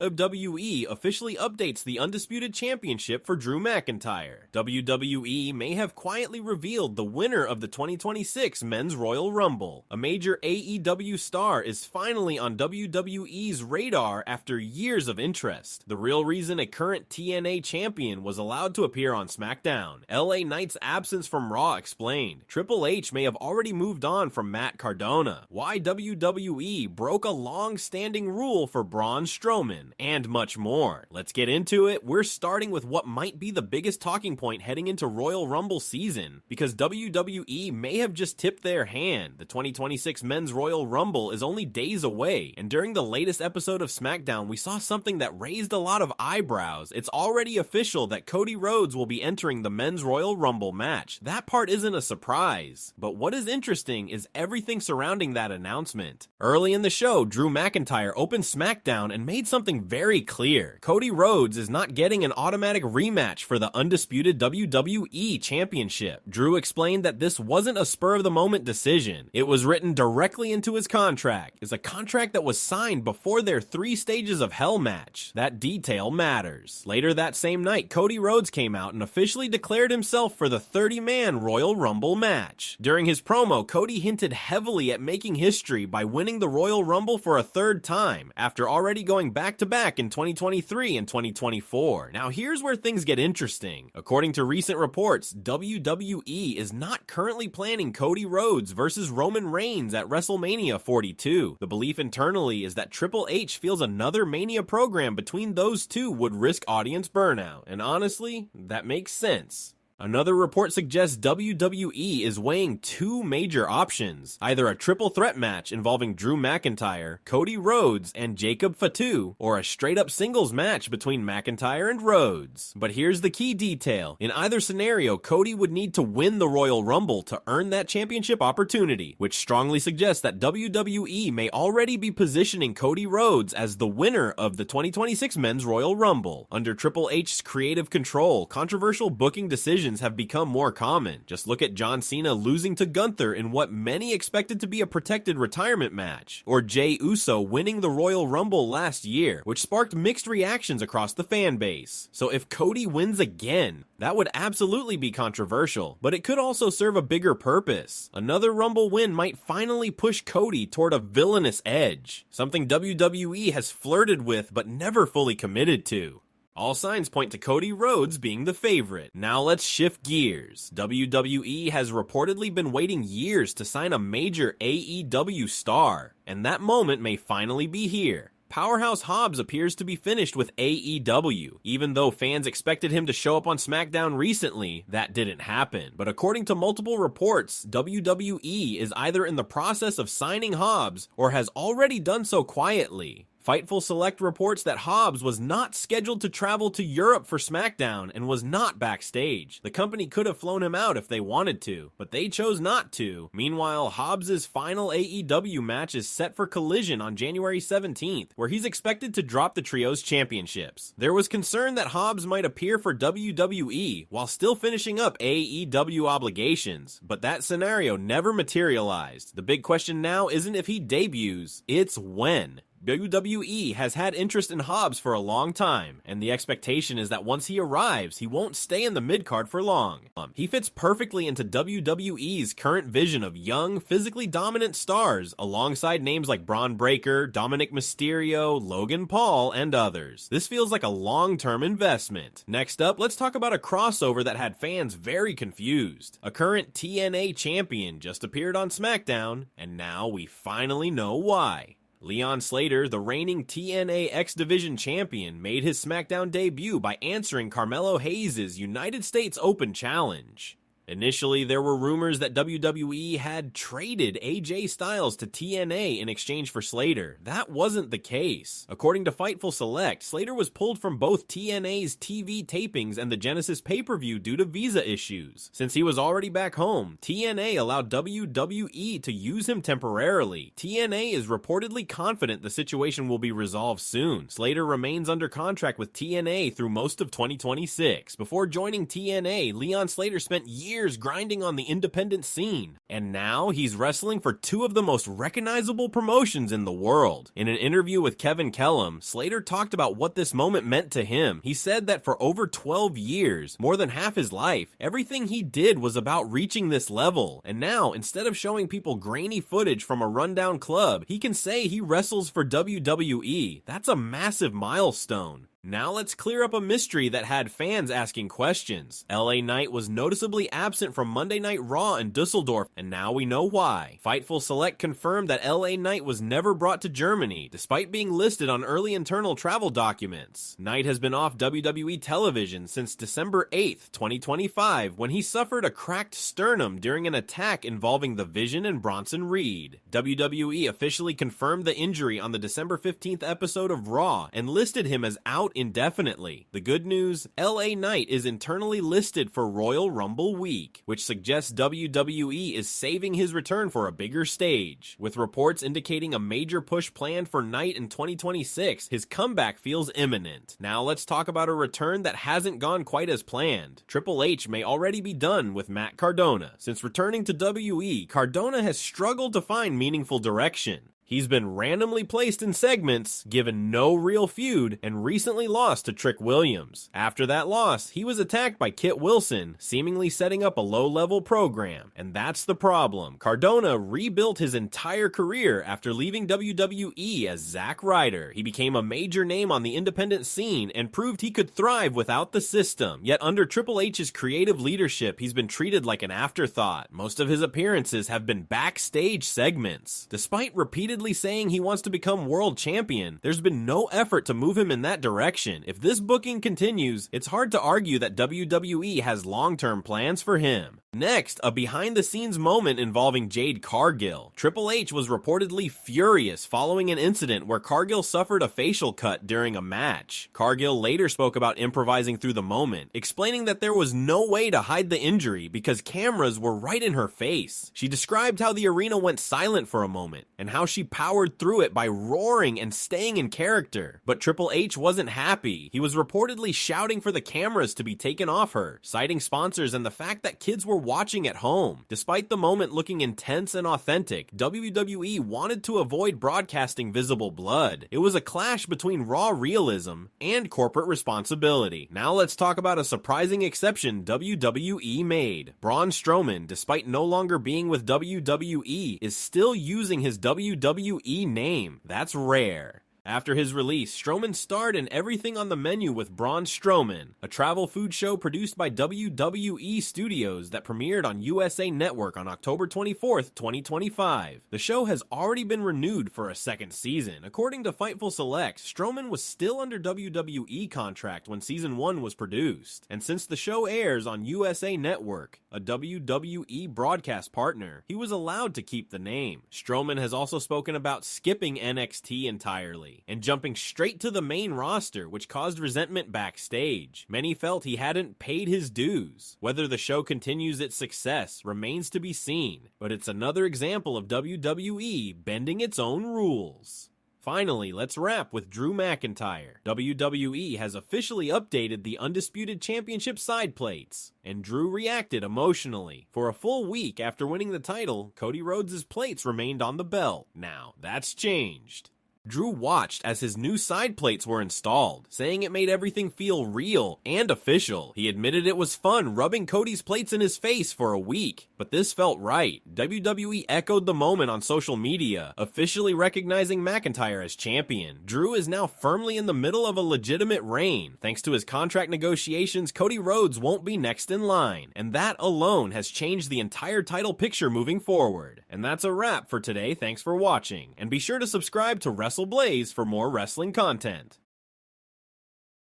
WWE officially updates the Undisputed Championship for Drew McIntyre. WWE may have quietly revealed the winner of the 2026 Men's Royal Rumble. A major AEW star is finally on WWE's radar after years of interest. The real reason a current TNA Champion was allowed to appear on SmackDown. LA Knight's absence from Raw explained. Triple H may have already moved on from Matt Cardona. Why WWE broke a long-standing rule for Braun Strowman. And much more. Let's get into it. We're starting with what might be the biggest talking point heading into Royal Rumble season, because WWE may have just tipped their hand. The 2026 Men's Royal Rumble is only days away, and during the latest episode of SmackDown, we saw something that raised a lot of eyebrows. It's already official that Cody Rhodes will be entering the Men's Royal Rumble match. That part isn't a surprise, but what is interesting is everything surrounding that announcement. Early in the show, Drew McIntyre opened SmackDown and made something very clear. Cody Rhodes is not getting an automatic rematch for the undisputed WWE Championship. Drew explained that this wasn't a spur-of-the-moment decision. It was written directly into his contract. It's a contract that was signed before their 3 Stages of Hell match. That detail matters. Later that same night, Cody Rhodes came out and officially declared himself for the 30-man Royal Rumble match. During his promo, Cody hinted heavily at making history by winning the Royal Rumble for a 3rd time, after already going back-to-back in 2023 and 2024. Now here's where things get interesting. According to recent reports, WWE is not currently planning Cody Rhodes versus Roman Reigns at WrestleMania 42. The belief internally is that Triple H feels another Mania program between those two would risk audience burnout, and honestly, that makes sense. Another report suggests WWE is weighing 2 major options, either a triple threat match involving Drew McIntyre, Cody Rhodes, and Jacob Fatu, or a straight-up singles match between McIntyre and Rhodes. But here's the key detail. In either scenario, Cody would need to win the Royal Rumble to earn that championship opportunity, which strongly suggests that WWE may already be positioning Cody Rhodes as the winner of the 2026 Men's Royal Rumble. Under Triple H's creative control, controversial booking decisions have become more common. Just look at John Cena losing to Gunther in what many expected to be a protected retirement match, or Jey Uso winning the Royal Rumble last year, which sparked mixed reactions across the fan base. So if Cody wins again, that would absolutely be controversial, but it could also serve a bigger purpose. Another Rumble win might finally push Cody toward a villainous edge, something WWE has flirted with but never fully committed to. All signs point to Cody Rhodes being the favorite. Now let's shift gears. WWE has reportedly been waiting years to sign a major AEW star, and that moment may finally be here. Powerhouse Hobbs appears to be finished with AEW. Even though fans expected him to show up on SmackDown recently, that didn't happen. But according to multiple reports, WWE is either in the process of signing Hobbs or has already done so quietly. Fightful Select reports that Hobbs was not scheduled to travel to Europe for SmackDown and was not backstage. The company could have flown him out if they wanted to, but they chose not to. Meanwhile, Hobbs' final AEW match is set for Collision on January 17th, where he's expected to drop the trio's championships. There was concern that Hobbs might appear for WWE while still finishing up AEW obligations, but that scenario never materialized. The big question now isn't if he debuts, it's when. WWE has had interest in Hobbs for a long time, and the expectation is that once he arrives, he won't stay in the mid-card for long. He fits perfectly into WWE's current vision of young, physically dominant stars, alongside names like Braun Breaker, Dominic Mysterio, Logan Paul, and others. This feels like a long-term investment. Next up, let's talk about a crossover that had fans very confused. A current TNA Champion just appeared on SmackDown, and now we finally know why. Leon Slater, the reigning TNA X Division champion, made his SmackDown debut by answering Carmelo Hayes' United States Open Challenge. Initially, there were rumors that WWE had traded AJ Styles to TNA in exchange for Slater. That wasn't the case. According to Fightful Select, Slater was pulled from both TNA's TV tapings and the Genesis pay-per-view due to visa issues. Since he was already back home, TNA allowed WWE to use him temporarily. TNA is reportedly confident the situation will be resolved soon. Slater remains under contract with TNA through most of 2026. Before joining TNA, Leon Slater spent years years grinding on the independent scene, and now he's wrestling for two of the most recognizable promotions in the world. In an interview with Kevin Kellam, Slater talked about what this moment meant to him. He said that for over 12 years, more than half his life, everything he did was about reaching this level, and now, instead of showing people grainy footage from a rundown club, he can say he wrestles for WWE. That's a massive milestone. Now let's clear up a mystery that had fans asking questions. LA Knight was noticeably absent from Monday Night Raw in Dusseldorf, and now we know why. Fightful Select confirmed that LA Knight was never brought to Germany, despite being listed on early internal travel documents. Knight has been off WWE television since December 8th, 2025, when he suffered a cracked sternum during an attack involving The Vision and Bronson Reed. WWE officially confirmed the injury on the December 15th episode of Raw, and listed him as out indefinitely. The good news, LA Knight is internally listed for Royal Rumble week, which suggests WWE is saving his return for a bigger stage. With reports indicating a major push planned for Knight in 2026, his comeback feels imminent. Now let's talk about a return that hasn't gone quite as planned. Triple H may already be done with Matt Cardona. Since returning to WWE, Cardona has struggled to find meaningful direction. He's been randomly placed in segments, given no real feud, and recently lost to Trick Williams. After that loss, he was attacked by Kit Wilson, seemingly setting up a low-level program. And that's the problem. Cardona rebuilt his entire career after leaving WWE as Zack Ryder. He became a major name on the independent scene and proved he could thrive without the system. Yet under Triple H's creative leadership, he's been treated like an afterthought. Most of his appearances have been backstage segments. Despite repeated saying he wants to become world champion, there's been no effort to move him in that direction. If this booking continues, it's hard to argue that WWE has long-term plans for him. Next, a behind-the-scenes moment involving Jade Cargill. Triple H was reportedly furious following an incident where Cargill suffered a facial cut during a match. Cargill later spoke about improvising through the moment, explaining that there was no way to hide the injury because cameras were right in her face. She described how the arena went silent for a moment, and how she powered through it by roaring and staying in character. But Triple H wasn't happy. He was reportedly shouting for the cameras to be taken off her, citing sponsors and the fact that kids were watching at home. Despite the moment looking intense and authentic, WWE wanted to avoid broadcasting visible blood. It was a clash between raw realism and corporate responsibility. Now let's talk about a surprising exception WWE made. Braun Strowman, despite no longer being with WWE, is still using his WWE name. That's rare. After his release, Strowman starred in Everything on the Menu with Braun Strowman, a travel food show produced by WWE Studios that premiered on USA Network on October 24th, 2025. The show has already been renewed for a second season. According to Fightful Select, Strowman was still under WWE contract when season 1 was produced, and since the show airs on USA Network, a WWE broadcast partner, he was allowed to keep the name. Strowman has also spoken about skipping NXT entirely and jumping straight to the main roster, which caused resentment backstage. Many felt he hadn't paid his dues. Whether the show continues its success remains to be seen, but it's another example of WWE bending its own rules. Finally, let's wrap with Drew McIntyre. WWE has officially updated the Undisputed Championship side plates, and Drew reacted emotionally. For a full week after winning the title, Cody Rhodes' plates remained on the belt. Now, that's changed. Drew watched as his new side plates were installed, saying it made everything feel real and official. He admitted it was fun rubbing Cody's plates in his face for a week, but this felt right. WWE echoed the moment on social media, officially recognizing McIntyre as champion. Drew is now firmly in the middle of a legitimate reign. Thanks to his contract negotiations, Cody Rhodes won't be next in line, and that alone has changed the entire title picture moving forward. And that's a wrap for today. Thanks for watching, and be sure to subscribe to WrestleBlaze for more wrestling content.